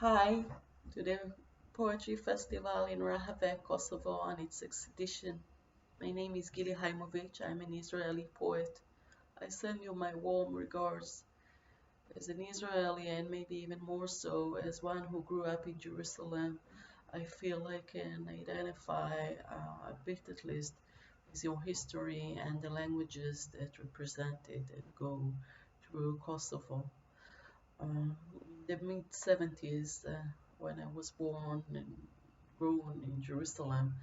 Hi to the Poetry Festival in Rahovec, Kosovo on its sixth edition. My name is Gili Haimovich. I'm an Israeli poet. I send you my warm regards as an Israeli and maybe even more so as one who grew up in Jerusalem. I feel I can identify a bit at least with your history and the languages that represent it and go through Kosovo. In the mid 70s, when I was born and grown in Jerusalem,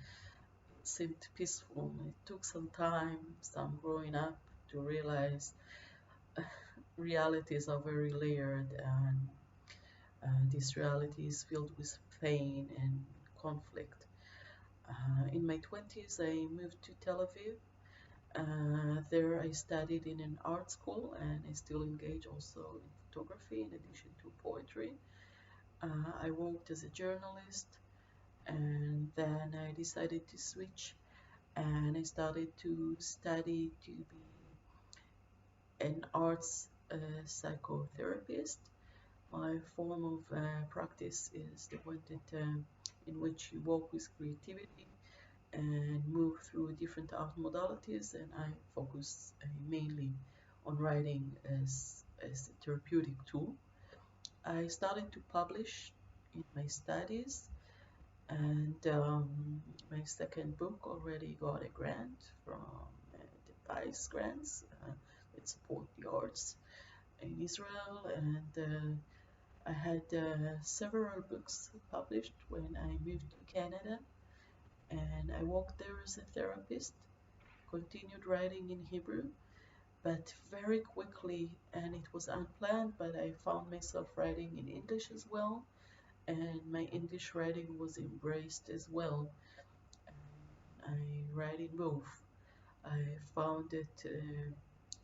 it seemed peaceful. It took some time, some growing up, to realize realities are very layered, and this reality is filled with pain and conflict. In my 20s, I moved to Tel Aviv. There, I studied in an art school, and I still engage also in photography in addition to poetry. I worked as a journalist, and then I decided to switch, and I started to study to be an arts psychotherapist. My form of practice is the one that in which you work with creativity and move through different art modalities, and I focus mainly on writing as a therapeutic tool. I started to publish in my studies, and my second book already got a grant from the PICE grants that support the arts in Israel, and I had several books published when I moved to Canada, and I worked there as a therapist, continued writing in Hebrew, but very quickly, and it was unplanned, but I found myself writing in English as well, and my English writing was embraced as well. I write in both. I found that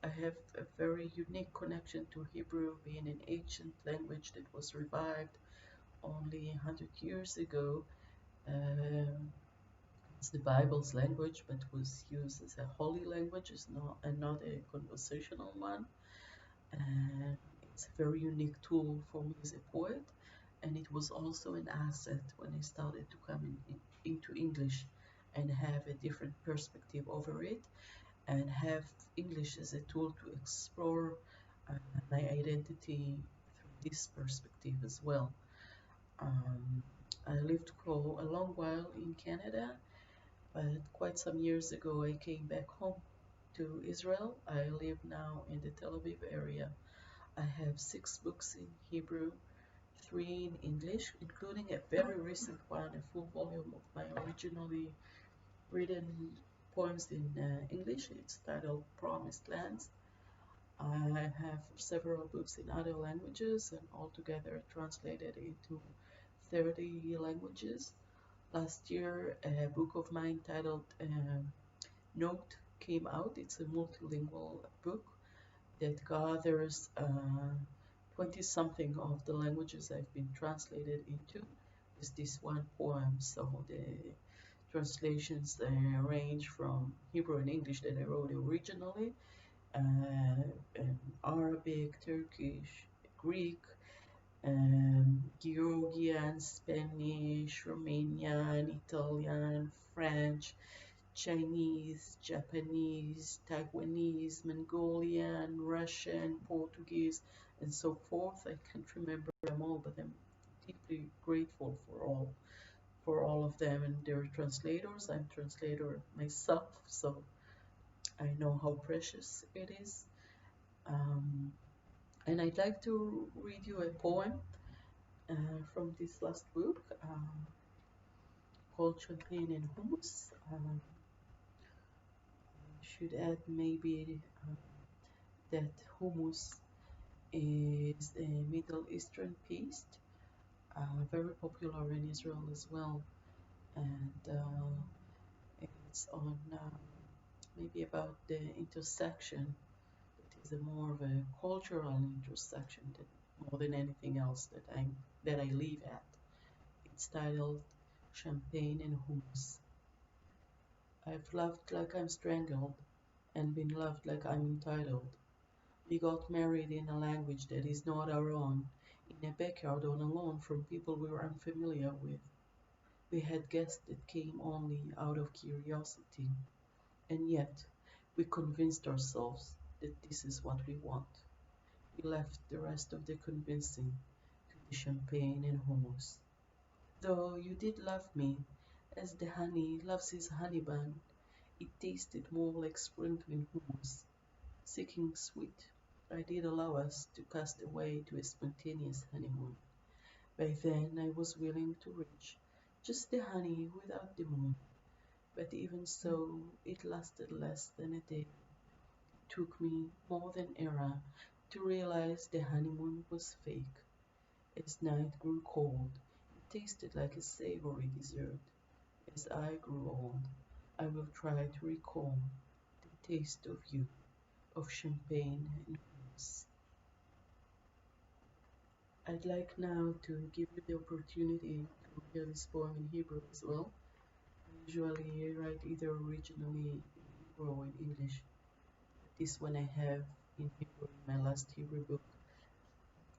I have a very unique connection to Hebrew, being an ancient language that was revived only 100 years ago. It's the Bible's language, but was used as a holy language, and not a conversational one. And it's a very unique tool for me as a poet, and it was also an asset when I started to come into English and have a different perspective over it, and have English as a tool to explore uh, my identity through this perspective as well. Um, I lived for a long while in Canada, but quite some years ago I came back home to Israel. I live now in the Tel Aviv area. I have 6 books in Hebrew, 3 in English, including a very recent one, a full volume of my originally written poems in English. It's titled Promised Lands. I have several books in other languages, and altogether translated into 30 languages. Last year, a book of mine titled Note came out. It's a multilingual book that gathers 20 something of the languages I've been translated into. Is this one poem? So the translations range from Hebrew and English that I wrote originally, and Arabic, Turkish, Greek, Georgian, Spanish, Romanian, Italian, French, Chinese, Japanese, Taiwanese, Mongolian, Russian, Portuguese, and so forth. I can't remember them all, but I'm deeply grateful for all of them and their translators. I'm translator myself, so I know how precious it is. Um, and I'd like to read you a poem from this last book called Champagne and Hummus. Should add maybe that hummus is a Middle Eastern paste, very popular in Israel as well, and it's on maybe about the intersection. It is a more of a cultural intersection more than anything else that I live at. It's titled Champagne and Hummus. I've loved like I'm strangled, and been loved like I'm entitled. We got married in a language that is not our own, in a backyard on a lawn from people we were unfamiliar with. We had guests that came only out of curiosity, and yet we convinced ourselves that this is what we want. We left the rest of the convincing to the champagne and hummus. Though you did love me, as the honey loves his honey bun, it tasted more like sprinkling hummus. Seeking sweet, I did allow us to cast away to a spontaneous honeymoon. By then I was willing to reach just the honey without the moon, but even so, it lasted less than a day. It took me more than era to realize the honeymoon was fake. As night grew cold, it tasted like a savory dessert. As I grew old, I will try to recall the taste of you, of champagne and hummus. I'd like now to give you the opportunity to hear this poem in Hebrew as well. I usually write either originally in Hebrew or in English. This one I have in Hebrew in my last Hebrew book,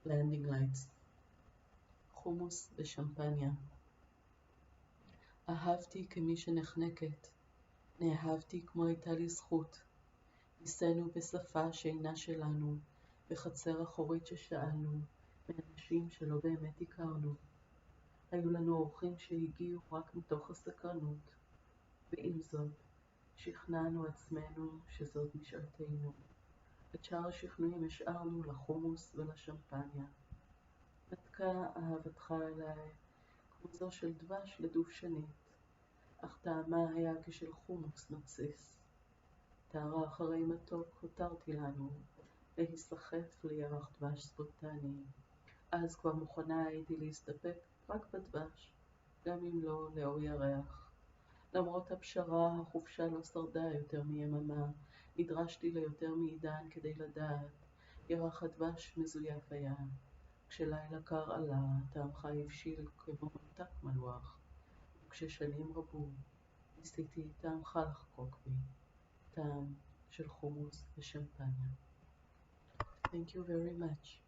Landing Lights. חומוס ושמפניה. אהבתי כמי שנחנקת, נאהבתי כמו הייתה לי זכות. ניסינו בשפה שאינה שלנו, בחצר אחורית ששאלנו, מאנשים שלא באמת הכרנו. היו לנו אורחים שהגיעו רק מתוך הסקרנות, ועם זאת, שכנענו עצמנו שזאת משאלתנו. את שאר השכנועים השארנו לחומוס ולשמפניה. מתקה אהבתך אליי, כמו זו של דבש לדובשנית, אך טעמה היה כשל חומוס מתסיס. טהרה אחרי מתוק הותרתי לנו, להיסחף לירח דבש ספונטני. אז כבר מוכנה הייתי להסתפק רק בדבש, גם אם לא לאור ירח. למרות הפשרה, החופשה לא שרדה יותר מיממה, נדרשתי ליותר מעידן כדי לדעת, ירח הדבש מזויף היה. כשלילה קר עלה, טעמך הבשיל כמו ממתק מלוח, וכששנים רבו, ניסיתי טעמך לחקוק בי, טעם של חומוס ושמפניה. Thank you very much.